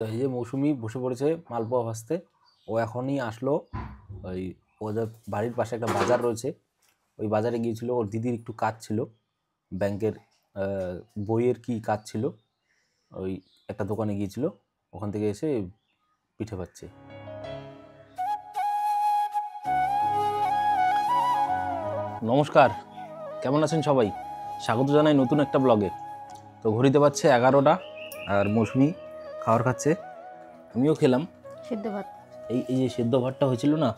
এই যে মৌসুমি বসে পড়েছে মালপোয়া ভাজতে। ও এখনই আসলো। ওই ওদের বাড়ির পাশে একটা বাজার রয়েছে, ওই বাজারে গিয়েছিল। ওর দিদির একটু কাজ ছিল, ব্যাংকের বইয়ের কি কাজ ছিল, ওই একটা দোকানে গিয়েছিল। ওখান থেকে এসে পিঠে পাচ্ছে। নমস্কার, কেমন আছেন সবাই? স্বাগত জানাই নতুন একটা ব্লগে। তো ঘড়িতে পাচ্ছে 11টা, আর মৌসুমি খাবার খাচ্ছে, আমিও খেলাম সিদ্ধ ভাত। এই যে সেদ্ধ ভাতটা হয়েছিল না,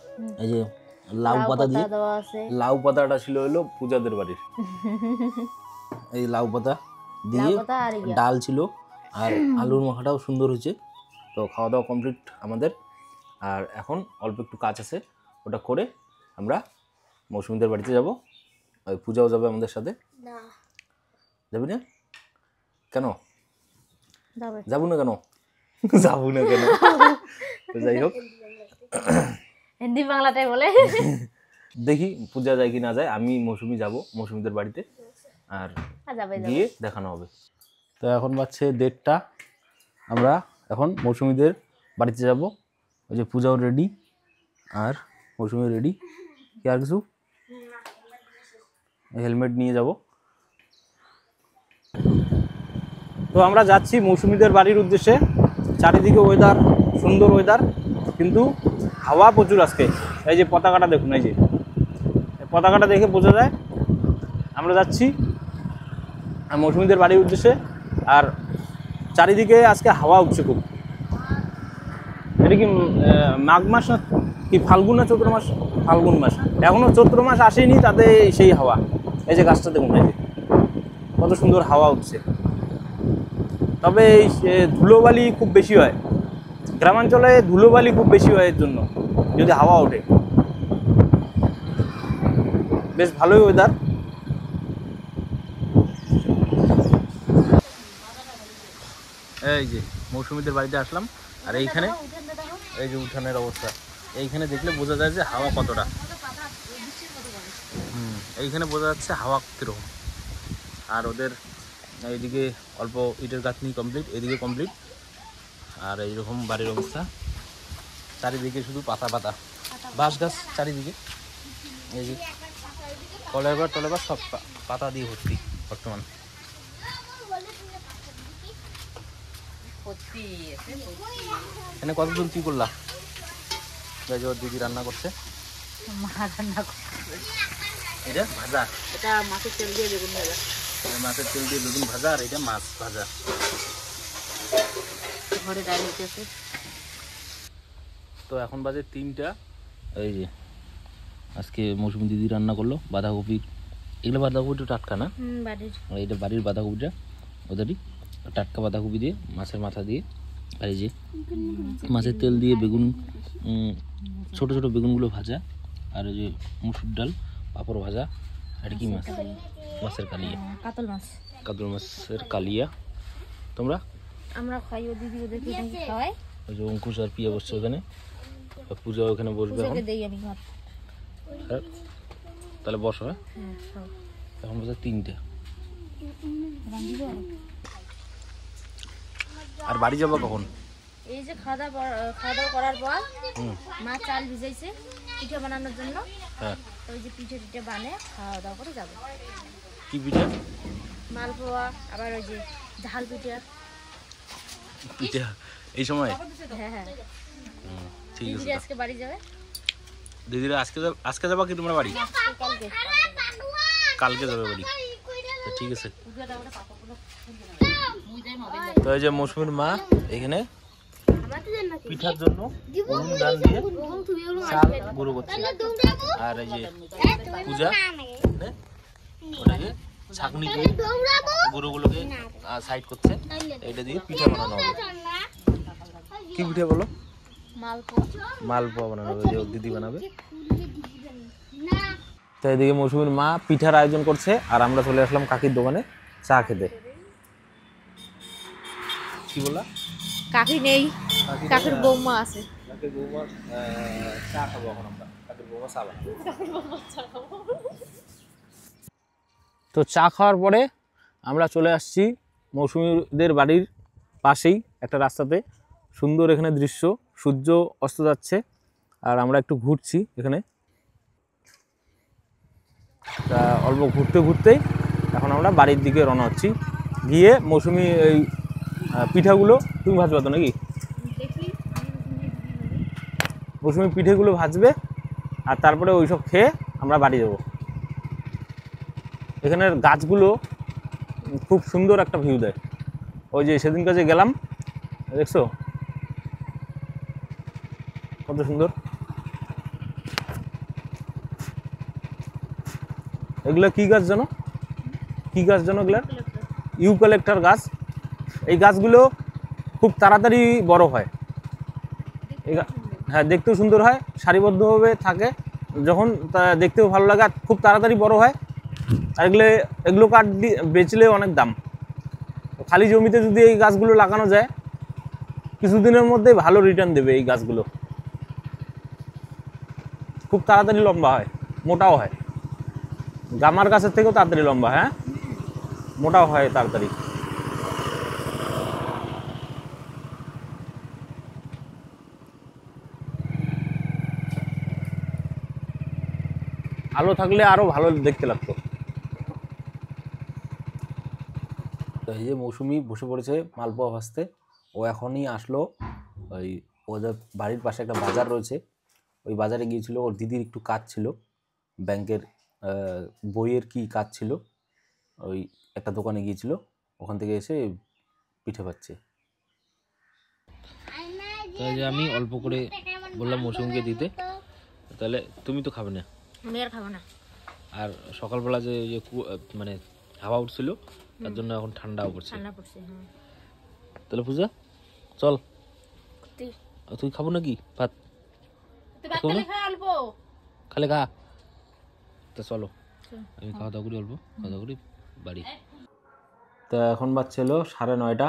এই যে লাউ পাতা দিয়ে, লাউ পাতাটা ছিল হলো পূজাদের বাড়ির। এই লাউ পাতা দিয়ে ডাল ছিল, আর আলুর মাখাটাও সুন্দর হয়েছে। তো খাওয়া দাওয়া কমপ্লিট আমাদের, আর এখন অল্প একটু কাজ আছে, ওটা করে আমরা মৌসুমীদের বাড়িতে যাব। ওই পূজাও যাবে আমাদের সাথে। যাবি না কেন? যাবো না কেন? যাবো না কেন? তো যাই হোক, হিন্দি বাংলাটাই বলে। দেখি পূজা যায় কি না যায়। আমি মৌসুমি যাব মৌসুমীদের বাড়িতে, আর গিয়ে দেখানো হবে। তো এখন বাজছে 1:30, আমরা এখন মৌসুমীদের বাড়িতে যাব। ওই যে পূজাও রেডি, আর মৌসুমি রেডি। কি আর কিছু? হেলমেট নিয়ে যাব। তো আমরা যাচ্ছি মৌসুমীদের বাড়ির উদ্দেশ্যে। চারিদিকে ওয়েদার, সুন্দর ওয়েদার, কিন্তু হাওয়া প্রচুর আজকে। এই যে পতাকাটা দেখুন, এই যে পতাকাটা দেখে বোঝা যায় আমরা যাচ্ছি মৌসুমীদের বাড়ির উদ্দেশ্যে। আর চারিদিকে আজকে হাওয়া উঠছে খুব। এটা কি মাঘ মাস না কি, ফাল্গুন না চৈত্র মাস? ফাল্গুন মাস, এখনও চৈত্র মাস আসেনি, তাতে সেই হাওয়া। এই যে গাছটা দেখুন, এই যে কত সুন্দর হাওয়া উঠছে। তবে এই ধুলোবালি খুব বেশি হয় গ্রামাঞ্চলে, ধুলোবালি খুব বেশি হয়, এর জন্য যদি হাওয়া ওঠে। বেশ ভালোই ওয়েদার। এই যে মৌসুমীদের বাড়িতে আসলাম, আর এইখানে এই যে উঠানের অবস্থা, এইখানে দেখলে বোঝা যায় যে হাওয়া কতটা। এইখানে বোঝা যাচ্ছে হাওয়া কীরকম। আর ওদের এইদিকে অল্প ইটের গাঁথনি কমপ্লিট, এইদিকে কমপ্লিট। আর এইরকম বাড়ির অবস্থা, চারিদিকে শুধু পাতা পাতা, বাঁশ গাছ চারিদিকে। এই যে টলেবার সব পাতা দিয়ে ভর্তি বর্তমান। এখানে কতদূর কি করলা? দিদি রান্না করছে, এটা ভাজা, এটা মাছের তেল দিয়ে বেগুন ভাজা, মাছের তেল দিয়ে বেগুন ভাজা, আর এটা মাছ ভাজা। ঘরে ডাল হইতেছে। তো এখন বাজে 3টা। এই যে আজকে মৌসুমী দিদি রান্না করলো বাঁধাকপি। এগুলো বাঁধাকপিটা টাটকা না? এটা বাড়ির বাঁধাকপিটা, ওদেরই টাটকা বাঁধাকপি দিয়ে, মাছের মাথা দিয়ে, আর এই যে মাছের তেল দিয়ে বেগুন, ছোট ছোট বেগুনগুলো ভাজা, আর এই যে মুসুর ডাল, পাঁপড় ভাজা। আর কি মাছ? মাছের কালিয়া, কাতল মাছের কালিয়া। তোমরা? আমরা খাই, ও দিদি ওদেরকে খাওয়াই। ওই যে অঙ্কুশ আর পিয়া বসছে ওখানে, পূজা ওখানে বসবে এখন। তাহলে বসো। হ্যাঁ, এখন বাজে 3টে। আর বাড়ি যাবো কখন? এই যে খাওয়া দাওয়া করার পর মা চাল ভিজাইছে পিঠে বানানোর জন্য। হ্যাঁ, ওই যে পিঠে বানিয়ে খাওয়া দাওয়া করে যাবো। কি পিঠে? মালপোয়া, আবার ওই যে ঝাল পিঠে। এই সময়? হ্যাঁ, ঠিক আছে। দিদি আজকে বাড়ি যাবে। দিদিরা আজকে যাবা কি তোমরা বাড়ি? কালকে যাবে বাড়ি। তো ঠিক আছে। তো এই যে মৌসুমীর মা এখানে পিঠার জন্য গরুর ডাল দিয়ে চাল গুঁড়ো করছে, আর এই যে পূজা ওটাকে ছাঁকনি দিয়ে গরুগুলোকে সাইড করছে। এটা দিয়ে পিঠা বানানো হবে। কি পিঠা বলো? মালপোয়া বানানো হবে, যে দিদি বানাবে। তো এদিকে মৌসুমীর মা পিঠার আয়োজন করছে, আর আমরা চলে আসলাম কাকির দোকানে চা খেতে। কি বললা? কাকি নেই, কাকির বৌমা আছে। কাকির বৌমা চা খাবো এখন আমরা। কাকির বৌমা চা বানাবে। তো চা খাওয়ার পরে আমরা চলে আসছি মৌসুমীদের বাড়ির পাশেই একটা রাস্তাতে। সুন্দর এখানে দৃশ্য, সূর্য অস্ত যাচ্ছে আর আমরা একটু ঘুরছি এখানে। তা অল্প ঘুরতে ঘুরতেই এখন আমরা বাড়ির দিকে রওনা হচ্ছি, গিয়ে মৌসুমি এই পিঠাগুলো তুমি ভাজবা তো নাকি? দেখি মৌসুমি পিঠেগুলো ভাজবে আর তারপরে ওইসব খেয়ে আমরা বাড়ি যাবো। এখানের গাছগুলো খুব সুন্দর একটা ভিউ দেয়। ওই যে সেদিন কাজে গেলাম, দেখছো কত সুন্দর। এগুলো কি গাছ জানো? কি গাছ জানো এগুলা? ইউক্যালিপটাস গাছ। এই গাছগুলো খুব তাড়াতাড়ি বড় হয়। হ্যাঁ, দেখতেও সুন্দর হয়, সারিবদ্ধভাবে থাকে যখন, তা দেখতেও ভালো লাগে আর খুব তাড়াতাড়ি বড় হয়। আর এগুলো কাঠ দিয়ে বেচলে অনেক দাম। খালি জমিতে যদি এই গাছগুলো লাগানো যায় কিছুদিনের মধ্যে ভালো রিটার্ন দেবে। এই গাছগুলো খুব তাড়াতাড়ি লম্বা হয়, মোটাও হয়। গামার গাছের থেকেও তাড়াতাড়ি লম্বা, হ্যাঁ, মোটাও হয় তাড়াতাড়ি। আলো থাকলে আরো ভালো দেখতে লাগতো। তো এই যে মৌসুমি বসে পড়েছে মালপোয়া ভাজতে। ও এখনই আসলো। ওই ওদের বাড়ির পাশে একটা বাজার রয়েছে, ওই বাজারে গিয়েছিল। ওর দিদির একটু কাজ ছিল, ব্যাংকের বইয়ের কি কাজ ছিল, ওই একটা দোকানে গিয়েছিল, ওখান থেকে এসে পিঠে পাচ্ছে। তাই যে আমি অল্প করে বললাম মৌসুমিকে দিতে, তাহলে তুমি তো খাবে না। আমি আর খাবো না। আর সকালবেলা যে মানে হাওয়া উঠছিল তার জন্য এখন ঠান্ডাও পড়ছে। ঠান্ডা পড়ছে, হ্যাঁ। তাহলে পূজা চল, তুই খাবো নাকি ভাত? অল্প খালে খা, তা চলো আমি খাওয়া দাওয়া করি, অল্প খাওয়া দাওয়া করি বাড়ি। তা এখন বাজছিল 9:30।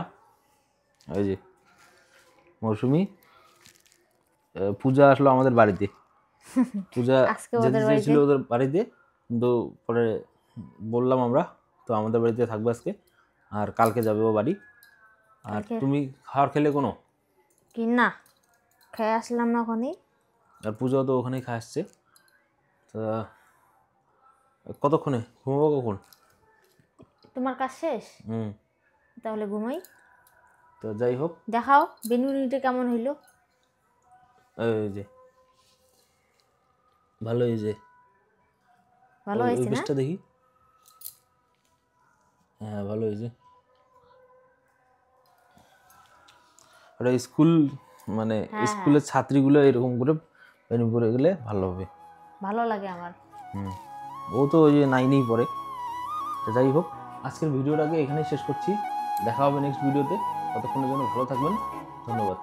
ওই যে মৌসুমি, পূজা আসলো আমাদের বাড়িতে। পূজা যেতে চেয়েছিল ওদের বাড়িতে, কিন্তু পরে বললাম আমরা তো আমাদের বাড়িতে থাকবে আজকে, আর কালকে যাবে ও বাড়ি। আর তুমি খাওয়ার খেলে কোনো কি না, খেয়ে আসলাম না ওখানেই। আর পূজাও তো ওখানেই খায় আসছে। তা কতক্ষণে ঘুমাবো কখন? তোমার কাজ শেষ? তাহলে ঘুমাই। তো যাই হোক, দেখাও বেনুনিটা কেমন হইলো। এই যে ভালো হয়েছে, ভালো হয়েছে না? দেখি, হ্যাঁ ভালো হয়েছে। ওটা স্কুল, মানে স্কুলের ছাত্রীগুলো এরকম করে মেনু করে গেলে ভালো হবে, ভালো লাগে আমার। ও তো ওই যে 9-এই পড়ে। তো যাই হোক, আজকের ভিডিওটাকে এখানেই শেষ করছি। দেখা হবে নেক্সট ভিডিওতে। ততক্ষণের জন্য ভালো থাকবেন, ধন্যবাদ।